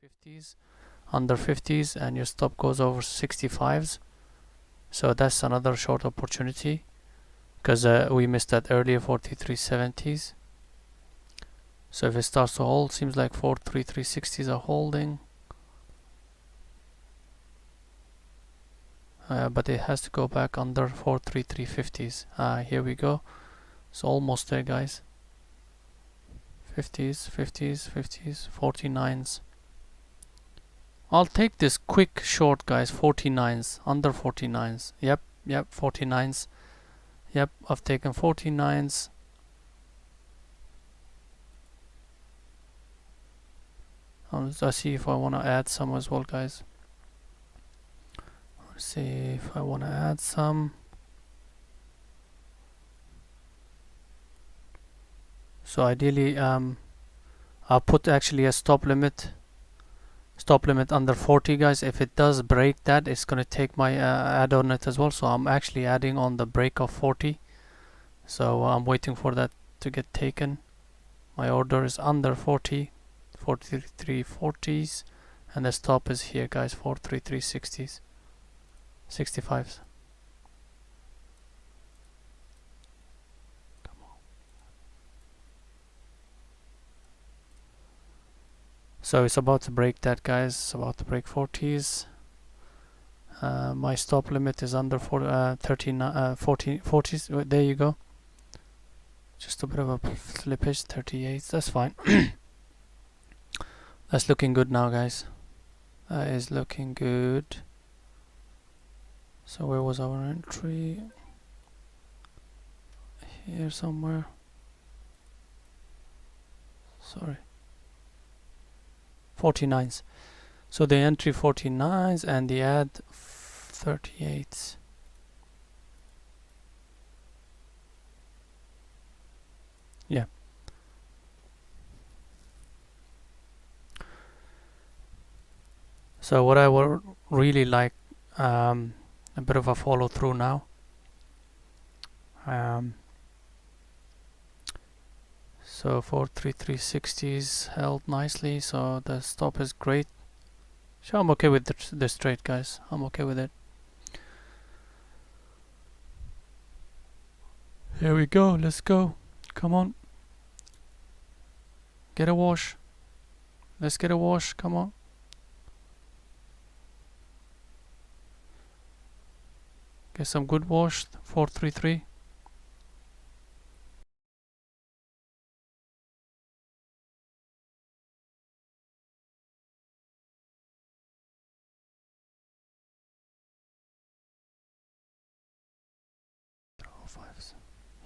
50s, under 50s, and your stop goes over 65s. So that's another short opportunity because we missed that earlier 43.70s. So if it starts to hold, seems like 433.60s are holding. But it has to go back under 433.50s. Here we go. It's almost there, guys. 50s, 50s, 50s, 49s. I'll take this quick short, guys. 49s, under 49s. Yep, 49s. Yep, I've taken 49s. Let's see if I want to add some as well, guys. Let's see if I want to add some. So ideally, I'll put actually a stop limit under 40, guys. If it does break that, it's going to take my add on it as well. So I'm actually adding on the break of 40. So I'm waiting for that to get taken. My order is under 40, 43.40s, and the stop is here, guys, 433.60s, 65s. So it's about to break that, guys. It's about to break 40s. My stop limit is under 40s. There you go. Just a bit of a slippage, 38. That's fine. That's looking good now, guys. That is looking good. So where was our entry? Here somewhere. Sorry. 49s. So the entry 49s and the add 38s. Yeah. So what I would really like, a bit of a follow through now. So 433.60s held nicely, so the stop is great. So I'm okay with this trade, guys. I'm okay with it. Here we go. Let's go. Come on. Get a wash. Let's get a wash. Come on. Get some good wash. 433.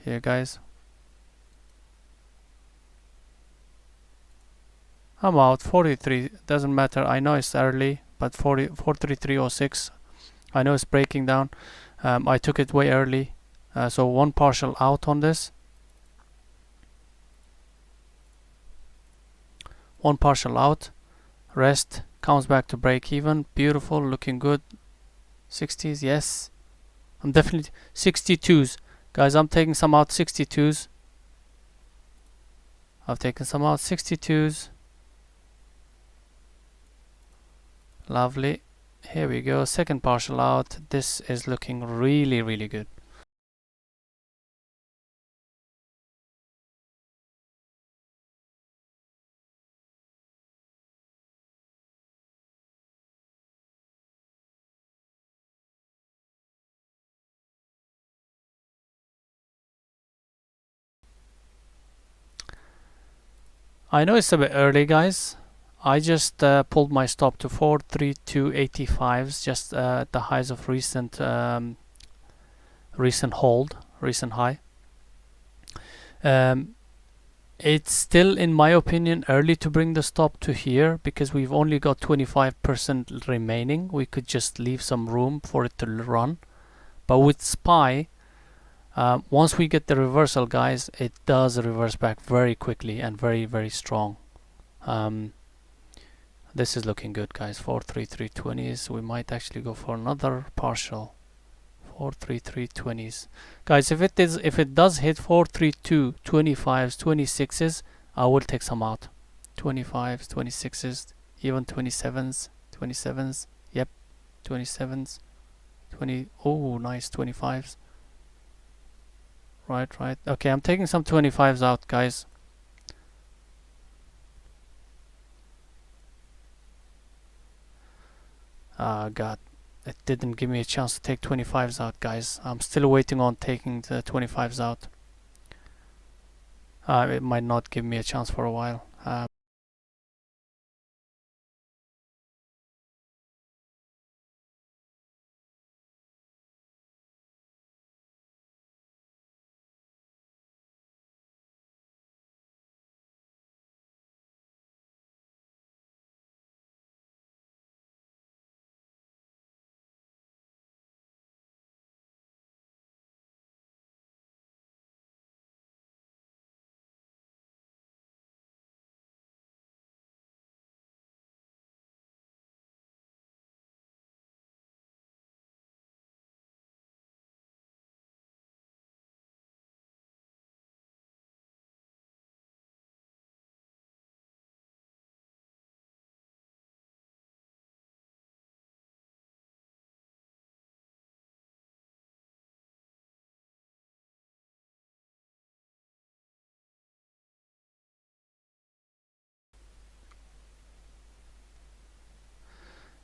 Here, guys. I'm out. 43. Doesn't matter. I know it's early, but 433.06. I know it's breaking down. I took it way early. So one partial out on this. One partial out. Rest. Comes back to break even. Beautiful. Looking good. 60s. Yes. I'm definitely 62s. Guys, I'm taking some out 62s. I've taken some out 62s. Lovely. Here we go. Second partial out. This is looking really, really good. I know it's a bit early, guys. I just pulled my stop to 432.85s, just at the highs of recent recent high. It's still, in my opinion, early to bring the stop to here because we've only got 25% remaining. We could just leave some room for it to run. But with SPY, once we get the reversal, guys, it does reverse back very quickly and very, very strong. This is looking good, guys. 433.20s. We might actually go for another partial. 433.20s, guys. If it does hit 432.25s, 26s, I will take some out. 25s, 26s, even 27s, 27s, yep, 27s, 20, oh nice, 25s. Right, right. Okay, I'm taking some 25s out, guys. God, it didn't give me a chance to take 25s out, guys. I'm still waiting on taking the 25s out. It might not give me a chance for a while.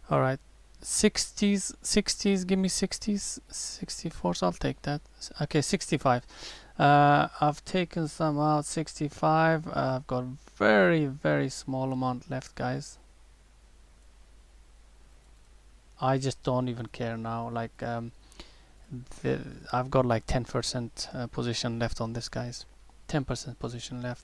All right, 60s, give me 60s, 64s. I'll take that. Okay, 65. I've taken some out. 65. I've got very small amount left, guys. I just don't even care now. Like I've got like 10% position left on this, guys. 10% position left.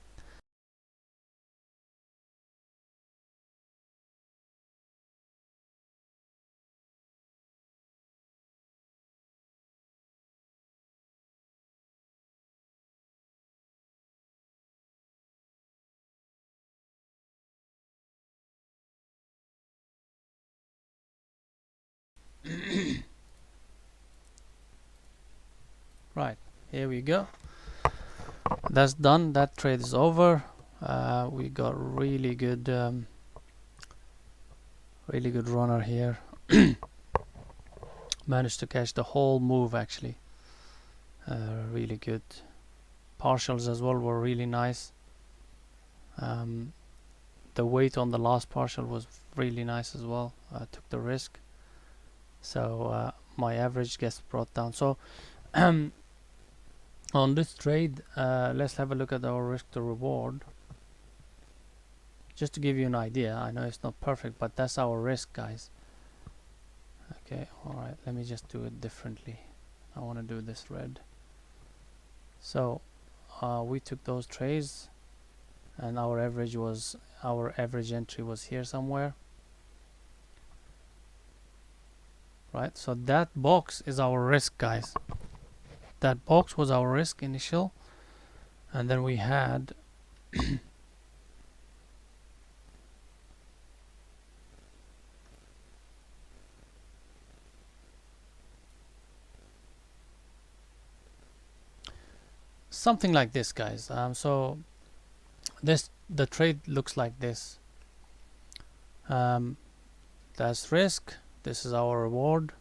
Right, here we go. That's done. That trade is over. We got really good runner here. Managed to catch the whole move actually. Really good. Partials as well were really nice. The weight on the last partial was really nice as well. I took the risk, so my average gets brought down. So on this trade, let's have a look at our risk to reward. Just to give you an idea, I know it's not perfect, but that's our risk, guys. Okay, alright, let me just do it differently. I want to do this red. So we took those trades, and our average entry was here somewhere. Right, so that box is our risk, guys. That box was our risk initial, and then we had something like this, guys. So the trade looks like this. That's risk. This is our reward.